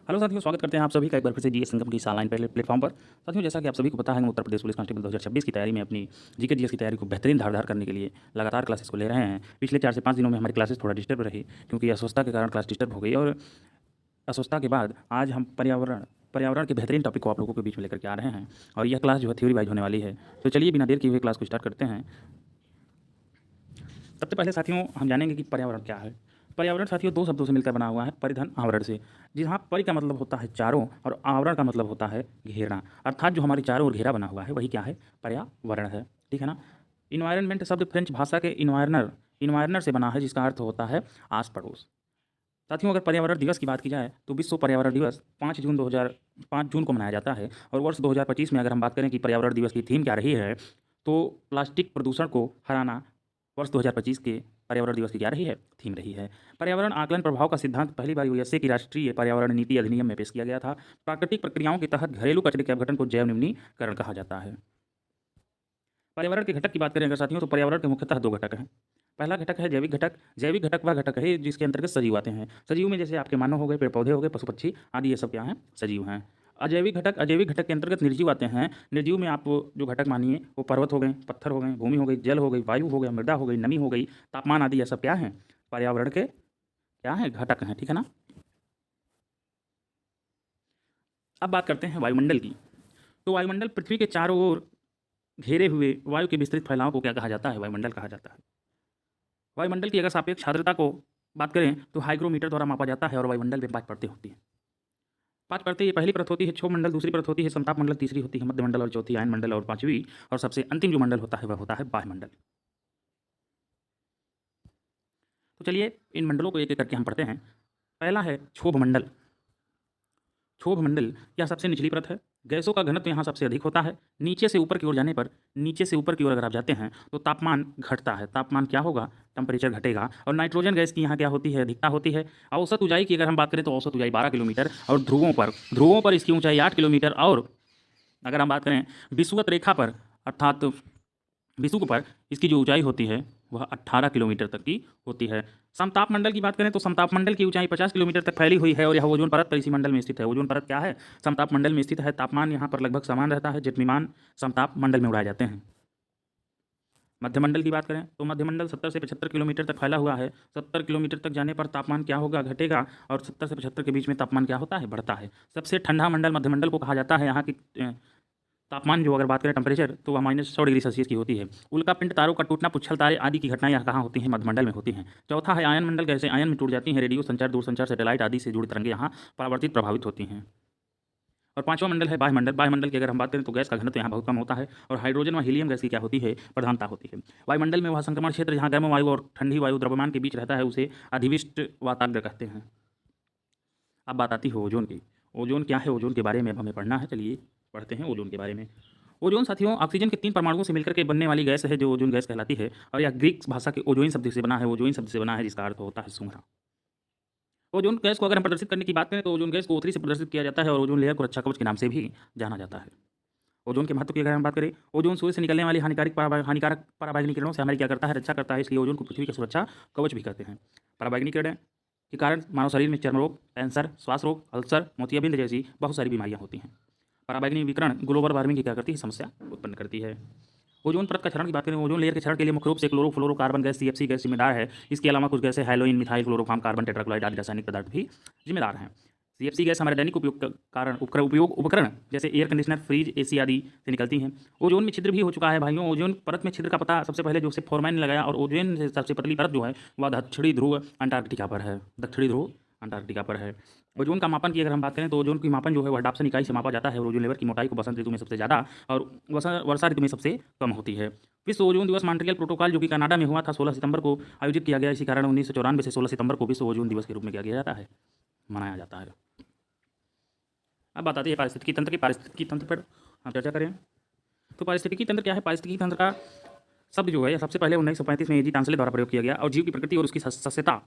Hello साथियों, स्वागत करते हैं आप सभी का एक बार फिर से जीएस इनकम की इस ऑनलाइन प्लेटफॉर्म पर। साथियों, जैसा कि आप सभी को पता है, हम उत्तर प्रदेश पुलिस कांस्टेबल 2026 की तैयारी में अपनी जीके जीएस की तैयारी को बेहतरीन धारदार करने के लिए लगातार क्लासेस को ले रहे हैं। पिछले 4 से 5 दिनों में हमारी क्लासेस थोड़ा डिस्टर्ब रही, क्योंकि अस्वस्थता के कारण क्लास डिस्टर्ब हो गई। और अस्वस्थता के बाद आज हम पर्यावरण पर्यावरण के बेहतरीन टॉपिक को आप लोगों के बीच में लेकर के आ रहे हैं, और यह क्लास जो है थ्योरी वाइज होने वाली है। तो चलिए बिना देर किए हुए क्लास को स्टार्ट करते हैं। सबसे पहले साथियों, हम जानेंगे कि पर्यावरण क्या है। पर्यावरण साथियों दो शब्दों से मिलकर बना हुआ है, परिधन आवरण से। जहाँ परि का मतलब होता है चारों और आवरण का मतलब होता है घेरना, अर्थात जो हमारे चारों ओर घेरा बना हुआ है वही क्या है, पर्यावरण है। ठीक है ना। इन्वायरमेंट शब्द फ्रेंच भाषा के इन्वायरनर से बना है, जिसका अर्थ होता है आस पड़ोस। साथियों, अगर पर्यावरण दिवस की बात की जाए तो विश्व पर्यावरण दिवस 5 जून को मनाया जाता है। और वर्ष 2025 में अगर हम बात करें कि पर्यावरण दिवस की थीम क्या रही है, तो प्लास्टिक प्रदूषण को हराना वर्ष 2025 के पर्यावरण दिवस की क्या रही है, थीम रही है। पर्यावरण आकलन प्रभाव का सिद्धांत पहली बार यूएसए की राष्ट्रीय पर्यावरण नीति अधिनियम में पेश किया गया था। प्राकृतिक प्रक्रियाओं के तहत घरेलू कचरे के अपघटन को जैव न्यूनीकरण कहा जाता है। पर्यावरण के घटक की बात करें अगर साथियों, तो पर्यावरण के मुख्यतः दो घटक हैं। पहला घटक है जैविक घटक। जैविक घटक वह घटक है जिसके अंतर्गत सजीव आते हैं। सजीव में जैसे आपके मानव हो गए, पेड़ पौधे हो गए, पशु पक्षी आदि, ये सब क्या हैं, सजीव हैं। अजैविक घटक के अंतर्गत निर्जीव आते हैं। निर्जीव में आप जो घटक मानिए वो पर्वत हो गए, पत्थर हो गए, भूमि हो गई, जल हो गई, वायु हो गया, मृदा हो गई, नमी हो गई, तापमान आदि, ये सब क्या हैं, पर्यावरण के क्या हैं, घटक हैं। ठीक है ना। अब बात करते हैं वायुमंडल की। तो वायुमंडल पृथ्वी के चारों ओर घेरे हुए वायु के विस्तृत फैलाव को क्या कहा जाता है, वायुमंडल कहा जाता है। वायुमंडल की अगर सापेक्ष आर्द्रता को बात करें तो हाइग्रोमीटर द्वारा मापा जाता है। और वायुमंडल में 5 परतें होती हैं। 5 परतें, ये पहली परत होती है क्षोभ मंडल, दूसरी परत होती है समताप मंडल, तीसरी होती है मध्य मंडल, और चौथी आयन मंडल, और पांचवी और सबसे अंतिम जो मंडल होता है वह होता है वायुमंडल। तो चलिए इन मंडलों को एक एक करके हम पढ़ते हैं। पहला है क्षोभ मंडल। क्षोभ मंडल यह सबसे निचली परत है। गैसों का घनत्व यहाँ सबसे अधिक होता है। नीचे से ऊपर की ओर जाने पर, नीचे से ऊपर की ओर अगर आप जाते हैं तो तापमान घटता है। तापमान क्या होगा, टेम्परेचर घटेगा। और नाइट्रोजन गैस की यहाँ क्या होती है, अधिकता होती है। औसत ऊंचाई की अगर हम बात करें तो औसत ऊंचाई 12 किलोमीटर, और ध्रुवों पर इसकी ऊंचाई 8 किलोमीटर। और अगर हम बात करें विषुवत रेखा पर, अर्थात विषुव पर इसकी जो ऊंचाई होती है वह 18 किलोमीटर तक की होती है। समताप मंडल की बात करें तो समताप मंडल की ऊंचाई 50 किलोमीटर तक फैली हुई है, और यह ओजोन परत पर इसी मंडल में स्थित है। ओजोन परत क्या है, समताप मंडल में स्थित है। तापमान यहाँ पर लगभग समान रहता है। जेट विमान समताप मंडल में उड़ाए जाते हैं। मध्यमंडल की बात करें तो मध्यमंडल 70 से 75 किलोमीटर तक फैला हुआ है। 70 किलोमीटर तक जाने पर तापमान क्या होगा, घटेगा। और 70 से 75 के बीच में तापमान क्या होता है, बढ़ता है। सबसे ठंडा मंडल मध्यमंडल को कहा जाता है। यहाँ की तापमान जो अगर बात करें टेम्परेचर, तो वह -100 डिग्री सेल्सियस की होती है। उल्का पिंड, तारों का टूटना, पुच्छल तारे आदि की घटनाएं यहाँ कहाँ होती हैं, मध्यमंडल में होती हैं। चौथा है आयन मंडल। कैसे आयन में टूट जाती हैं। रेडियो संचार, दूरसंचार, सैटेलाइट आदि से जुड़ी तरंगें यहाँ परावर्तित प्रभावित होती हैं। और पांचवा मंडल है वायुमंडल। वायुमंडल की अगर हम बात करें तो गैस का घनत्व यहाँ बहुत कम होता है, और हाइड्रोजन व हीलियम गैस की क्या होती है, प्रधानता होती है। वायुमंडल में वह संक्रमण क्षेत्र जहाँ गर्म वायु और ठंडी वायु द्रव्यमान के बीच रहता है उसे अधिविष्ट वाताग्र कहते हैं। अब बात आती है ओजोन की। ओजोन क्या है, ओजोन के बारे में अब हमें पढ़ना है। चलिए पढ़ते हैं ओजोन के बारे में। ओजोन साथियों ऑक्सीजन के 3 परमाणुओं से मिलकर के बनने वाली गैस है, जो ओजोन गैस कहलाती है। और यह ग्रीक भाषा के ओजोइन शब्द से बना है। ओजोइन शब्द से बना है, जिसका अर्थ होता है सुंघना। ओजोन गैस को अगर हम प्रदर्शित करने की बात करें तो ओजोन गैस को O3 से प्रदर्शित किया जाता है, और ओजोन लेयर को रक्षा कवच के नाम से भी जाना जाता है। ओजोन के महत्व की अगर हम बात करें, ओजोन सूर्य से निकलने वाली हानिकारक पराबैंगनी किरणों से हमारी क्या करता है, रक्षा करता है। इसलिए ओजोन को पृथ्वी का सुरक्षा कवच भी कहते हैं। पराबैंगनी किरणें के कारण मानव शरीर में चर्म रोग, कैंसर, श्वास रोग, अल्सर, मोतियाबिंद जैसी बहुत सारी बीमारियां होती हैं। पराबैंगनी विकिरण ग्लोबल वार्मिंग की क्या करती है, समस्या उत्पन्न करती है। ओजोन परत का क्षरण की बात करें, ओजोन लेयर के क्षरण के लिए मुख्य रूप से क्लोरोफ्लोरोकार्बन गैस CFC गैस जिम्मेदार है। इसके अलावा कुछ गैसें हैलोइन, मिथाइल क्लोरोफॉर्म, कार्बन टेट्राक्लोराइड आदि रासायनिक पदार्थ भी जिम्मेदार हैं। CFC गैस हमारे दैनिक उपयोग के कारण उपकरण जैसे एयर कंडीशनर, फ्रिज, AC आदि से निकलती हैं। ओजोन में छिद्र भी हो चुका है भाइयों। ओजोन परत में छिद्र का पता सबसे पहले जोसेफ फोरमैन ने लगाया, और ओजोन से सबसे पतली परत जो है वह दक्षिणी ध्रुव अंटार्कटिका पर है। दक्षिणी ध्रुव अंटार्कटिका पर है। ओजोन का मापन की अगर हम बात करें तो ओजोन की मापन जो है वह डाप्सन इकाई से मापा जाता है। और ओजोन लेयर की मोटाई को बसंत ऋतु में सबसे ज़्यादा और वर्षा ऋतु में सबसे कम होती है। विश्व ओजोन दिवस मॉन्ट्रियल प्रोटोकॉल जो कि कनाडा में हुआ था 16 सितंबर को आयोजित किया गया। इसी कारण 1994 से 16 सितंबर को विश्व ओजोन दिवस के रूप में क्या किया जाता है, मनाया जाता है। अब बात आती है पारिस्थितिकी तंत्र की। पारिस्थितिकी तंत्र पर हम चर्चा करें तो पारिस्थितिकी तंत्र क्या है। पारिस्थितिकी तंत्र का शब्द जो है सबसे पहले 1935 में A.G. टांसले द्वारा प्रयोग किया गया, और जीव की प्रकृति और उसकी सस्यता,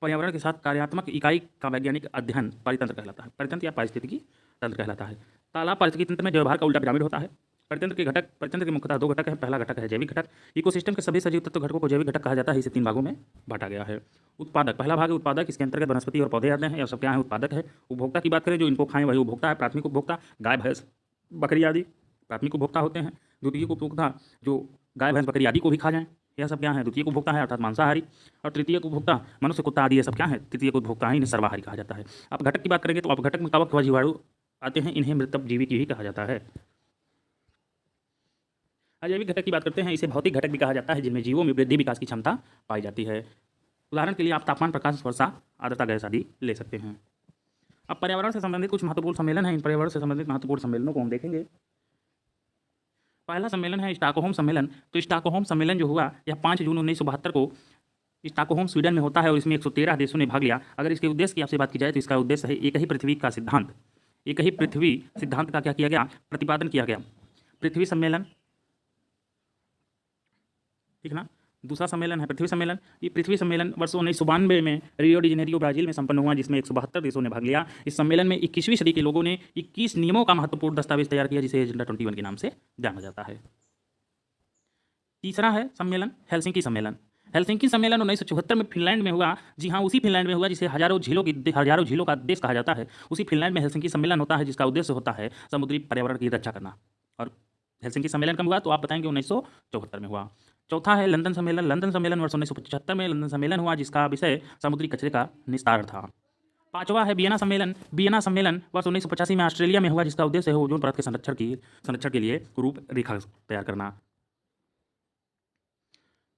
पर्यावरण के साथ कार्यात्मक इकाई का वैज्ञानिक अध्ययन परितंत्र कहलाता है। परितंत्र या पारिस्थितिकी तंत्र कहलाता है। तालाब पारिस्थितिकी तंत्र में जलभार का उल्टा पिरामिड होता है। परितंत्र के मुख्यतः दो घटक है। पहला घटक है जैविक घटक। इकोसिस्टम के सभी सजीव तत्व घटकों को जैविक घटक कहा जाता है। इसे 3 भागों में बांटा गया है। उत्पादक, पहला भाग है उत्पादक। इसके अंतर्गत वनस्पति और पौधे आते हैं। यह सब क्या है? उत्पादक है। उपभोक्ता की बात करें, जो इनको खाएं वही उपभोक्ता है। प्राथमिक उपभोक्ता गाय भैंस बकरी आदि प्राथमिक उपभोक्ता होते हैं। द्वितीयक उपभोक्ता जो गाय भैंस बकरी आदि को भी खा जाएं, यह सब क्या है? द्वितीयक उपभोक्ता है, अर्थात मांसाहारी। और तृतीयक उपभोक्ता मनुष्य कुत्ता आदि ये सब क्या है? तृतीयक उपभोक्ता है, इन्हें सर्वाहारी कहा जाता है। अब घटक की बात करेंगे तो अब घटक में कवक व जीवाणु आते हैं, इन्हें मृतजीवी की भी कहा जाता है। अजैविक घटक की बात करते हैं, इसे भौतिक घटक भी कहा जाता है, जिनमें जीवों में वृद्धि विकास की क्षमता पाई जाती है। उदाहरण के लिए आप तापमान, प्रकाश, वर्षा, आर्द्रता, गैस आदि ले सकते हैं। अब पर्यावरण से संबंधित कुछ महत्वपूर्ण सम्मेलन हैं। इन पर्यावरण से संबंधित महत्वपूर्ण सम्मेलनों को हम देखेंगे। पहला सम्मेलन है स्टॉकहोम सम्मेलन। तो स्टॉकहोम सम्मेलन जो हुआ यह 5 जून 1972 को स्टॉकहोम स्वीडन में होता है और इसमें 113 देशों ने भाग लिया। अगर इसके उद्देश्य की आपसे बात की जाए तो इसका उद्देश्य है एक ही पृथ्वी का सिद्धांत। एक ही पृथ्वी सिद्धांत का क्या किया गया? प्रतिपादन किया गया। पृथ्वी सम्मेलन, ठीक ना। दूसरा सम्मेलन है पृथ्वी सम्मेलन। ये पृथ्वी सम्मेलन वर्ष 1992 में रियो डी जेनेरियो ब्राजील में संपन्न हुआ, जिसमें 172 देशों ने भाग लिया। इस सम्मेलन में 21वीं सदी के लोगों ने 21 नियमों का महत्वपूर्ण दस्तावेज तैयार किया, जिसे एजेंडा 21 के नाम से जाना जाता है। तीसरा है सम्मेलन हेलसिंकी सम्मेलन। हेलसिंकी सम्मेलन 1974 में फिनलैंड में हुआ। जी हाँ, उसी फिनलैंड में हुआ जिसे हजारों झीलों का देश कहा जाता है। उसी फिनलैंड में हेलसिंकी सम्मेलन होता है, जिसका उद्देश्य होता है समुद्री पर्यावरण की रक्षा करना। और हेलसिंकी सम्मेलन कब हुआ? तो आप बताएंगे 1974 में हुआ। चौथा है लंदन सम्मेलन। लंदन सम्मेलन वर्ष 1975 में लंदन सम्मेलन हुआ, जिसका विषय समुद्री कचरे का निस्तारण था। पांचवा है वियना सम्मेलन। वियना सम्मेलन वर्ष 1985 में ऑस्ट्रेलिया में हुआ, जिसका उद्देश्य है ओजोन परत के संरक्षण के लिए रूपरेखा तैयार करना।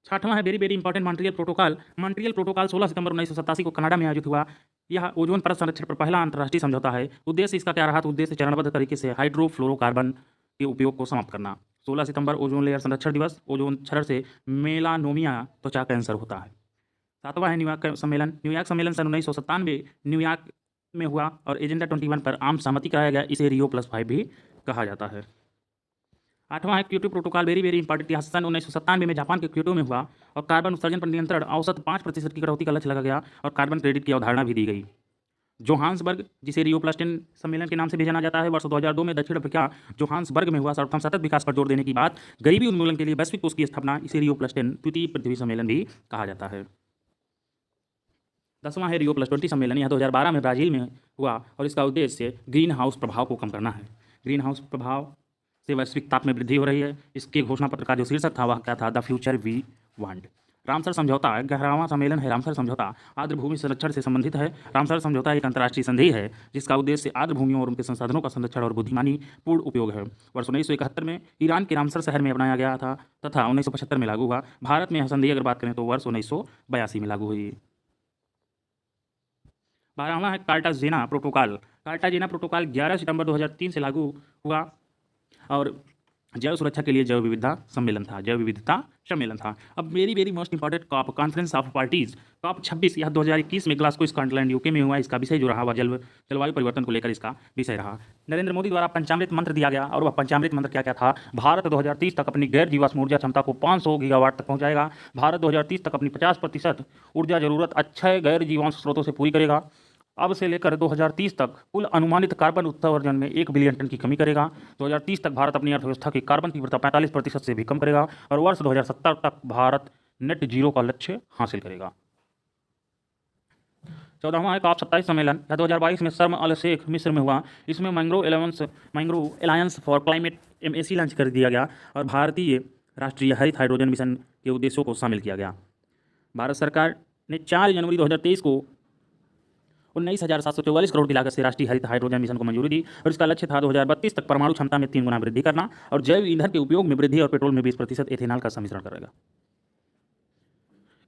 छठवां है very very important Montreal protocol. Montreal protocol 16 सितंबर 1987 को कनाडा में आयोजित हुआ। यह ओजोन परत संरक्षण पर पहला अंतर्राष्ट्रीय समझौता है। उद्देश्य इसका क्या रहा? तो उद्देश्य चरणबद्ध तरीके से हाइड्रोफ्लोरोकार्बन के उपयोग को समाप्त करना। 16 सितंबर ओजोन लेयर संरक्षण दिवस। ओजोन क्षरण से मेलानोमिया त्वचा कैंसर होता है। सातवां है न्यूयॉर्क सम्मेलन। न्यूयॉर्क सम्मेलन सन 1997 न्यूयॉर्क में हुआ और एजेंडा 21 पर आम सहमति कराया गया। इसे रियो +5 भी कहा जाता है। आठवां है Kyoto protocol. Very very important. यह सन 1997 में जापान के क्योटो में हुआ और कार्बन उत्सर्जन पर नियंत्रण औसत 5% की कटौती का लक्ष्य लगा गया और कार्बन क्रेडिट की अवधारणा भी दी गई। जोहान्सबर्ग, जिसे रियो +10 सम्मेलन के नाम से भी जाना जाता है, वर्ष 2002 में दक्षिण अफ्रीका जोहान्सबर्ग में हुआ। सर्वप्रथम सतत विकास पर जोर देने की बात, गरीबी उन्मूलन के लिए वैश्विक कोष की स्थापना, इसे रियो +10 द्वितीय पृथ्वी सम्मेलन भी कहा जाता है। 10वां है रियो +20 सम्मेलन। यह 2012 में ब्राजील में हुआ और इसका उद्देश्य ग्रीन हाउस प्रभाव को कम करना है। ग्रीन हाउस प्रभाव से वैश्विक ताप में वृद्धि हो रही है। इसके घोषणा पत्र का जो शीर्षक था वह क्या था? The future we want. Ramsar समझौता 11वां सम्मेलन है। रामसर समझौता आर्द्र भूमि संरक्षण से संबंधित है। रामसर समझौता एक अंतर्राष्ट्रीय संधि है जिसका उद्देश्य आर्द्र भूमियों और उनके संसाधनों का संरक्षण और बुद्धिमानी पूर्ण उपयोग है। वर्ष 1971 में ईरान के रामसर शहर में अपनाया गया था तथा 1975 में लागू हुआ। भारत में यह संधि अगर बात करें तो वर्ष 1982 में लागू हुई। 12वां है कार्टाजेना प्रोटोकॉल। कार्टाजेना प्रोटोकॉल 11 सितंबर 2003 से लागू हुआ और जैव सुरक्षा के लिए जैव विविधता सम्मेलन था। अब very very most important COP, conference of parties, COP 26 यह 2021 में ग्लासगो स्कॉटलैंड यूके में हुआ। इसका विषय जो रहा वह जलवायु परिवर्तन को लेकर इसका विषय रहा। नरेंद्र मोदी द्वारा पंचामृत मंत्र दिया गया और वह पंचामृत मंत्र क्या क्या था? भारत 2030 तक अपनी गैर जीवाश्म ऊर्जा क्षमता को 500 गीगावाट तक पहुंचाएगा। भारत 2030 तक अपनी 50% ऊर्जा जरूरत अक्षय गैर जीवाश्म स्रोतों से पूरी करेगा। अब से लेकर 2030 तक कुल अनुमानित कार्बन उत्सर्जन में 1 बिलियन टन की कमी करेगा। 2030 तक भारत अपनी अर्थव्यवस्था की कार्बन तीव्रता 45% से भी कम करेगा और वर्ष 2070 तक भारत नेट जीरो का लक्ष्य हासिल करेगा। 14वां है कॉप 27 सम्मेलन। यह 2022 में शर्म अल शेख मिस्र में हुआ। इसमें mangrove alliance for climate MAC launch कर दिया गया और भारतीय राष्ट्रीय हरित हाइड्रोजन मिशन के उद्देश्यों को शामिल किया गया। भारत सरकार ने 4 जनवरी 2023 को 19,744 करोड़ की लागत से राष्ट्रीय हरित हाइड्रोजन मिशन को मंजूरी दी और इसका लक्ष्य था 2032 तक परमाणु क्षमता में 3 गुना वृद्धि करना और जैव ईंधन के उपयोग में वृद्धि और पेट्रोल में 20% एथेनॉल का सम्मिश्रण करेगा।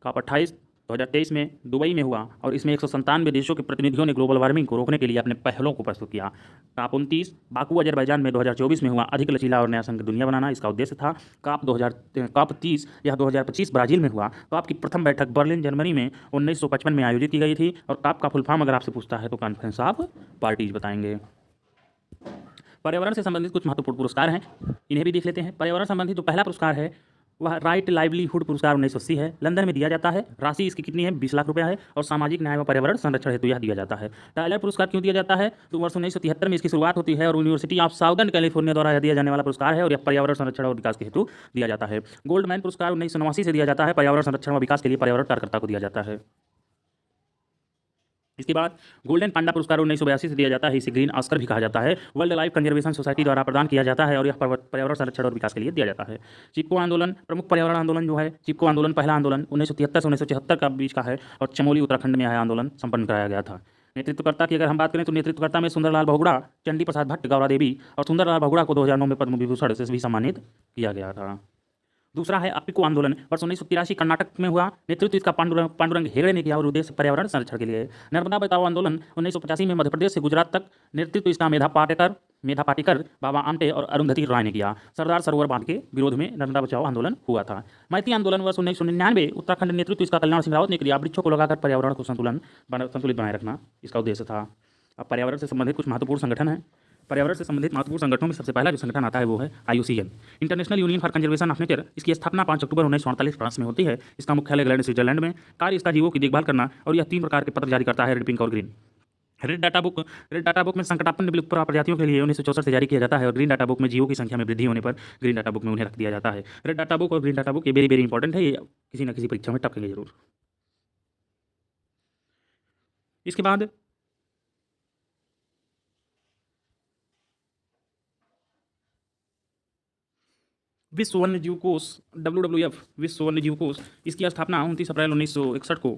कॉप 28 2023 में दुबई में हुआ और इसमें 197 देशों के प्रतिनिधियों ने ग्लोबल वार्मिंग को रोकने के लिए अपने पहलों को प्रस्तुत किया। कॉप 29 बाकू अजरबैजान में 2024 में हुआ, अधिक लचीला और नया संघ दुनिया बनाना इसका उद्देश्य था। कॉप 30 यह 2025 ब्राजील में हुआ। कॉप की प्रथम बैठक बर्लिन जर्मनी में 1955 में आयोजित की गई थी और कॉप का फुल फॉर्म अगर आपसे पूछता है तो कॉन्फ्रेंस ऑफ पार्टीज बताएंगे। पर्यावरण से संबंधित कुछ महत्वपूर्ण पुरस्कार हैं, इन्हें भी देख लेते हैं। पर्यावरण संबंधित जो पहला पुरस्कार है वह राइट लाइवलीहुड पुरस्कार 1980 है, लंदन में दिया जाता है। राशि इसकी कितनी है? 20 लाख रुपया है और सामाजिक न्याय व पर्यावरण संरक्षण हेतु यह दिया जाता है। टाइलर पुरस्कार क्यों दिया जाता है? तो वर्ष 1973 में इसकी शुरुआत होती है और यूनिवर्सिटी ऑफ साउदर्न कैलिफोर्निया द्वारा यह दिया जाने वाला पुरस्कार है और यह पर्यावरण संरक्षण और विकास के हेतु दिया जाता है। गोल्डमैन पुरस्कार 1989 से दिया जाता है, पर्यावरण संरक्षण व विकास के लिए पर्यावरण कार्यकर्ता को दिया जाता है। इसके बाद गोल्डन पांडा पुरस्कार 1982 से दिया जाता है, इसे ग्रीन ऑस्कर भी कहा जाता है। वर्ल्ड लाइफ कंजर्वेशन सोसाइटी द्वारा प्रदान किया जाता है और यह पर्यावरण संरक्षण और विकास के लिए दिया जाता है। चिपको आंदोलन, प्रमुख पर्यावरण आंदोलन जो है चिपको आंदोलन, पहला आंदोलन 1973 से 1974 का बीच का है और चमोली उत्तराखंड में यह आंदोलन संपन्न कराया गया था। नेतृत्वकर्ता की अगर हम बात करें तो नेतृत्वकर्ता में सुंदरलाल बहुगुणा, चंडी प्रसाद भट्ट, गौरा देवी और सुंदरलाल बहुगुणा को 2009 में पद्म विभूषण से भी सम्मानित किया गया था। दूसरा है अप्पिको आंदोलन, वर्ष 1983 कर्नाटक में हुआ, नेतृत्व इसका पांडुरंग हेगड़े ने किया और उद्देश्य पर्यावरण संरक्षण के लिए। नर्मदा बचाओ आंदोलन 1985 में मध्य प्रदेश से गुजरात तक, नेतृत्व इसका मेधा पाटेकर, बाबा आमटे और अरुंधति रॉय ने किया। सरदार सरोवर बांध के विरोध में नर्मदा बचाओ आंदोलन हुआ था। मैती आंदोलन वर्ष 1999, उत्तराखंड, नेतृत्व इसका कल्याण सिंह रावत ने किया। वृक्षों को लगाकर पर्यावरण को संतुलित बनाए रखना इसका उद्देश्य था। अब पर्यावरण से संबंधित कुछ महत्वपूर्ण संगठन हैं। पर्यावरण से संबंधित महत्वपूर्ण संगठनों में सबसे पहला जो संगठन आता है वो है IUCN, international union for conservation of nature. इसकी स्थापना 5 अक्टूबर 1948 फ्रांस में होती है। इसका मुख्यालय ग्लैंड, स्विट्जरलैंड में। कार्य इसका जीवों की देखभाल करना और यह 3 प्रकार के पत्र जारी करता है, रेड, पिंक और ग्रीन। रेड डाटा बुक में संकटापन्न विलुप्त प्रजातियों के लिए 1964 से जारी किया जाता है और ग्रीन डाटा बुक में जीवों की संख्या में वृद्धि होने पर ग्रीन डाटा बुक में उन्हें रख दिया जाता है। रेड डाटा बुक और ग्रीन डाटा बुक ये वेरी इंपॉर्टेंट है, ये किसी न किसी परीक्षा में टपकेंगे जरूर। इसके बाद विश्व वन्य जीव कोष WWF, विश्व वन्य जीव कोष, इसकी स्थापना 29 अप्रैल 1961 को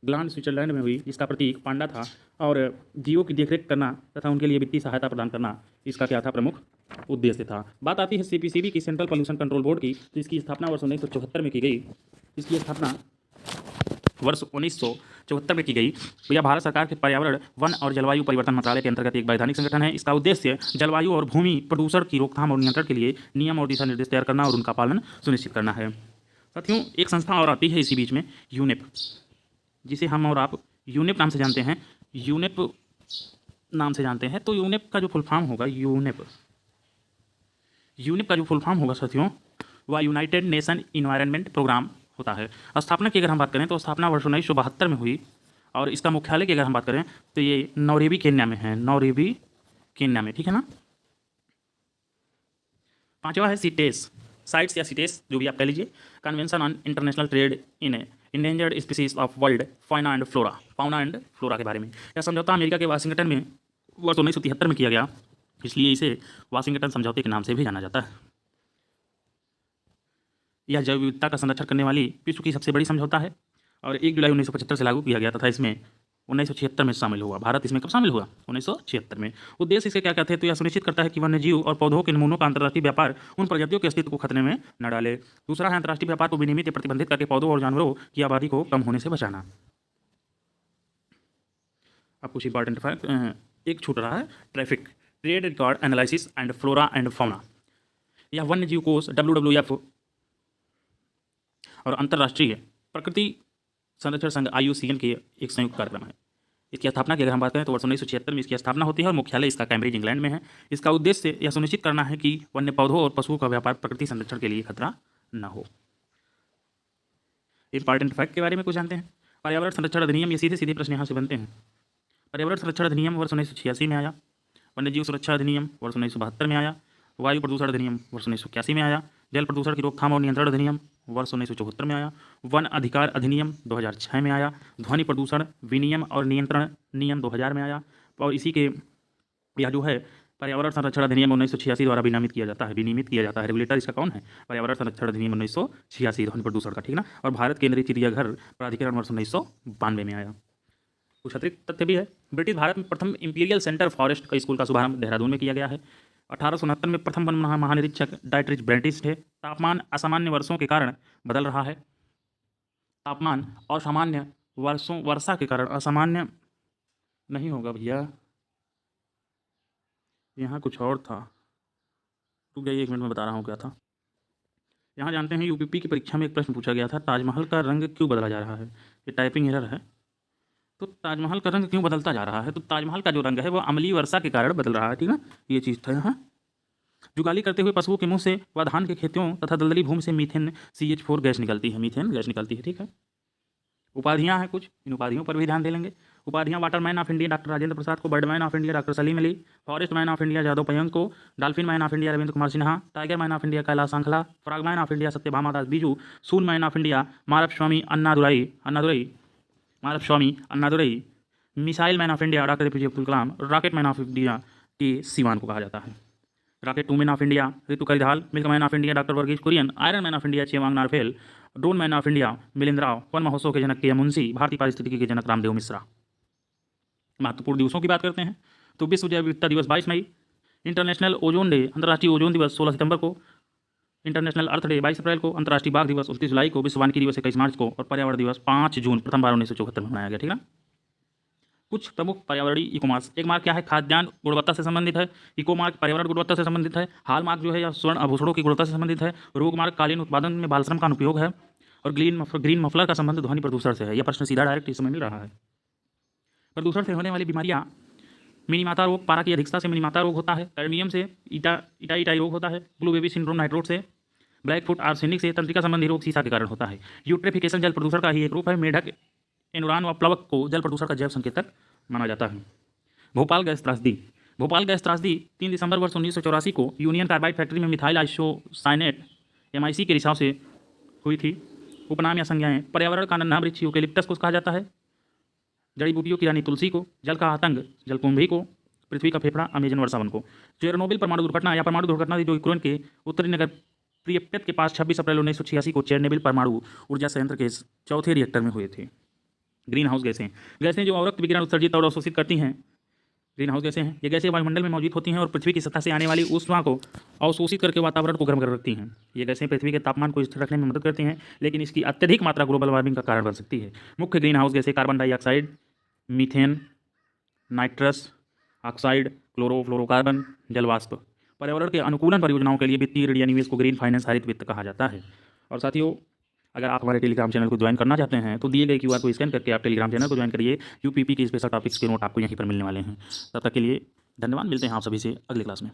ग्लांड, स्विट्जरलैंड में हुई। इसका प्रतीक पांडा था और जीवों की देखरेख करना तथा उनके लिए वित्तीय सहायता प्रदान करना इसका क्या था? प्रमुख उद्देश्य था। बात आती है CPCB की, सेंट्रल पॉल्यूशन कंट्रोल बोर्ड की, तो इसकी स्थापना वर्ष 1974 में की गई। इसकी स्थापना वर्ष 1974 में की गई। यह भारत सरकार के पर्यावरण, वन और जलवायु परिवर्तन मंत्रालय के अंतर्गत एक वैधानिक संगठन है। इसका उद्देश्य जलवायु और भूमि प्रदूषण की रोकथाम और नियंत्रण के लिए नियम और दिशा निर्देश तैयार करना और उनका पालन सुनिश्चित करना है। साथियों, एक संस्था और आती है इसी बीच में, यूनेप, जिसे हम और आप यूनेप नाम से जानते हैं। यूनेप नाम से जानते हैं तो यूनेप का जो फुल फॉर्म होगा, यूनेप का जो फुल फॉर्म होगा साथियों, वह यूनाइटेड नेशन इन्वायरमेंट प्रोग्राम होता है। स्थापना की अगर हम बात करें तो स्थापना वर्ष 1972 में हुई और इसका मुख्यालय की अगर हम बात करें तो ये नौरेबी, केन्या में है। नौरेबी, केन्या में, ठीक है ना। 5वां है सीटेस, साइट्स या सीटेस जो भी आप कह लीजिए, convention on international trade in endangered species of world fauna and flora के बारे में। यह समझौता अमेरिका के वाशिंगटन में वर्ष 1973 में किया गया, इसलिए इसे वाशिंगटन समझौते के नाम से भी जाना जाता है। यह जैव विविधता का संरक्षण करने वाली विश्व की सबसे बड़ी समझौता है और 1 जुलाई 1975 से लागू किया गया तथा इसमें 1976 में शामिल हुआ। भारत इसमें कब शामिल हुआ? 1976 में। उद्देश्य इसके क्या कहते हैं तो यह सुनिश्चित करता है कि वन्य जीव और पौधों के नमूनों का अंतर्राष्ट्रीय व्यापार उन प्रजातियों के अस्तित्व को खतरे में न डाले। दूसरा है अंतर्राष्ट्रीय व्यापार को विनियमित या प्रतिबंधित करके पौधों और जानवरों की आबादी को कम होने से बचाना। अब कुछ इंपॉर्टेंट फैक्ट एक छूट रहा है, traffic, trade record analysis and flora and fauna. यह वन्य जीव कोष WWF और अंतर्राष्ट्रीय प्रकृति संरक्षण संघ IUCN के एक संयुक्त कार्यक्रम है। इसकी स्थापना की अगर हम बात करें तो वर्ष 1976 में इसकी स्थापना होती है और मुख्यालय इसका कैम्ब्रिज, इंग्लैंड में है। इसका उद्देश्य यह सुनिश्चित करना है कि वन्य पौधों और पशुओं का व्यापार प्रकृति संरक्षण के लिए खतरा न हो। इंपॉर्टेंट फैक्ट के बारे में कुछ जानते हैं। पर्यावरण संरक्षण अधिनियम, ये सीधे प्रश्न यहाँ से बनते हैं। पर्यावरण संरक्षण अधिनियम वर्ष 1986 में आया। वन्य जीव सुरक्षा अधिनियम वर्ष 1972 में आया। वायु प्रदूषण अधिनियम वर्ष 1981 में आया। जल प्रदूषण की रोकथाम और नियंत्रण अधिनियम वर्ष 1974 में आया। वन अधिकार अधिनियम 2006 में आया। ध्वनि प्रदूषण विनियम और नियंत्रण नियम 2000 में आया। और इसी के यह जो है पर्यावरण संरक्षण अधिनियम 1986 द्वारा विनियमित किया जाता है। रेगुलेटर इसका कौन है? पर्यावरण संरक्षण अधिनियम 1986, ध्वनि प्रदूषण का, ठीक ना। और भारत केंद्रीय चिड़ियाघर प्राधिकरण वर्ष 1992 में आया। कुछ अतिरिक्त तथ्य भी है। ब्रिटिश भारत में प्रथम इंपीरियल सेंटर फॉरेस्ट का स्कूल का शुभारंभ देहरादून में किया गया है। 1869 में प्रथम वन महानिरीक्षक डाइटरिच ब्रेंटिस थे। तापमान असामान्य वर्षों के कारण बदल रहा है। तापमान असामान्य वर्षा के कारण, असामान्य नहीं होगा भैया, यहाँ कुछ और था, रुक जाइए 1 मिनट में बता रहा हूँ क्या था। यहाँ जानते हैं UPP की परीक्षा में एक प्रश्न पूछा गया था, ताजमहल का रंग क्यों बदला जा रहा है। ये टाइपिंग एरर है। तो ताजमहल का रंग क्यों बदलता जा रहा है? तो ताजमहल का जो रंग है वो अम्लीय वर्षा के कारण बदल रहा है, ठीक है। ये चीज़ था यहाँ। जुगाली करते हुए पशुओं के मुंह से व धान के खेतों तथा दलदली भूमि से मीथेन CH4 गैस निकलती है, मीथेन गैस निकलती है। ठीक है। उपाधियां हैं कुछ, इन उपाधियों पर भी ध्यान दे लेंगे। उपाधियां waterman of India doctor Rajendra Prasad को, birdman of India doctor Salim Ali, forest man of India Jadav Payeng को, dolphin man of India Ravindra Kumar Sinha, tiger man of India Kailash Sankhala, frogman of India Satyabhama Das Biju, moon man of India Mylswamy Annadurai, missile man of India doctor APJ Abdul Kalam, rocket man of India K Sivan को कहा जाता है। Rocket man of India Ritu Karidhal, milk man of India doctor Verghese Kurien, iron man of India Chewang Norphel, drone man of India Milind Rao, Van Mahotsav के जनक के मुंशी, भारतीय पारिस्थितिकी के जनक रामदेव मिश्रा। महत्वपूर्ण दिवसों की बात करते हैं तो विश्व जैव विविधता दिवस 22 मई, इंटरनेशनल ओजोन डे अंतर्राष्ट्रीय ओजोन दिवस 16 सितंबर को, इंटरनेशनल अर्थ डे 22 अप्रैल को, अंतर्राष्ट्रीय बाघ दिवस 29 जुलाई को, विश्व वानिकी दिवस 21 मार्च को और पर्यावरण दिवस 5 जून प्रथम बार 1974 में मनाया गया। ठीक है। कुछ प्रमुख पर्यावरणीय इको मार्क्स। एक मार्क क्या है? खाद्यान्न गुणवत्ता से संबंधित है। इको मार्क पर्यावरण गुणवत्ता से संबंधित है। हाल मार्क जो है या स्वर्ण आभूषणों की गुणवत्ता से संबंधित है। रोग मार्क कालीन उत्पादन में बाल श्रम का अनुपयोग है। और ग्रीन मफलर का संबंध ध्वनि प्रदूषण से है। यह प्रश्न सीधा डायरेक्ट इस समय मिल रहा है। प्रदूषण से होने वाली बीमारियां, मिनीमाता रोग पारा की अधिकता से मिनीमाता रोग होता है, कैडमियम से इटाई रोग होता है, ब्लू बेबी सिंड्रोम नाइट्रोट से, ब्लैक फुट आर्सेनिक से तंत्रिका संबंधी रोग सीसा के कारण होता है। यूट्रेफिकेशन जल प्रदूषण का ही एक रूप है। मेढक, एनुरान व प्लवक को जल प्रदूषण का जैव संकेतक माना जाता है। भोपाल गैस त्रासदी। भोपाल गैस त्रासदी 3 दिसंबर वर्ष 1984 को यूनियन कार्बाइड फैक्ट्री में मिथाइल आइसोसाइनेट MIC के रिसाव से हुई थी। उपनाम या संज्ञाएं। पर्यावरण का नन्हा वृक्ष यूकेलिप्टस को कहा जाता है। जड़ी बूटियों की रानी तुलसी को, जल का आतंक जलकुंभी को, पृथ्वी का फेफड़ा अमेजन वर्षावन को। चेरनोबिल परमाणु दुर्घटना या परमाणु दुर्घटना जो यूक्रेन के उत्तरी नगर प्रियप्यत के पास 26 अप्रैल 1986 को चेरनोबिल परमाणु ऊर्जा संयंत्र के चौथे रिएक्टर में हुए थे। ग्रीन हाउस गैसें। गैसें जो अवरक्त विकिरण उत्सर्जित और अवशोषित करती हैं, ग्रीन हाउस गैसें हैं। ये गैसें वायुमंडल में मौजूद होती हैं और पृथ्वी की सतह से आने वाली ऊष्मा को अवशोषित करके वातावरण को गर्म कर रखती हैं। ये गैसें पृथ्वी के तापमान को स्थिर रखने में मदद करती हैं, लेकिन इसकी अत्यधिक मात्रा ग्लोबल वार्मिंग का कारण बन सकती है। मुख्य ग्रीन हाउस गैसें carbon dioxide, methane, nitrous oxide, chlorofluorocarbon, जलवाष्प। पर्यावरण के अनुकूलन परियोजनाओं के लिए वित्तीय ऋण या निवेश को ग्रीन फाइनेंस हरित वित्त कहा जाता है। और साथियों, अगर आप हमारे टेलीग्राम चैनल को ज्वाइन करना चाहते हैं तो दिए गए QR को स्कैन करके आप टेलीग्राम चैनल को ज्वाइन करिए। UPP के स्पेशल टॉपिक्स के नोट आपको यहीं पर मिलने वाले हैं। तब तक के लिए धन्यवाद। मिलते हैं आप सभी से अगले क्लास में।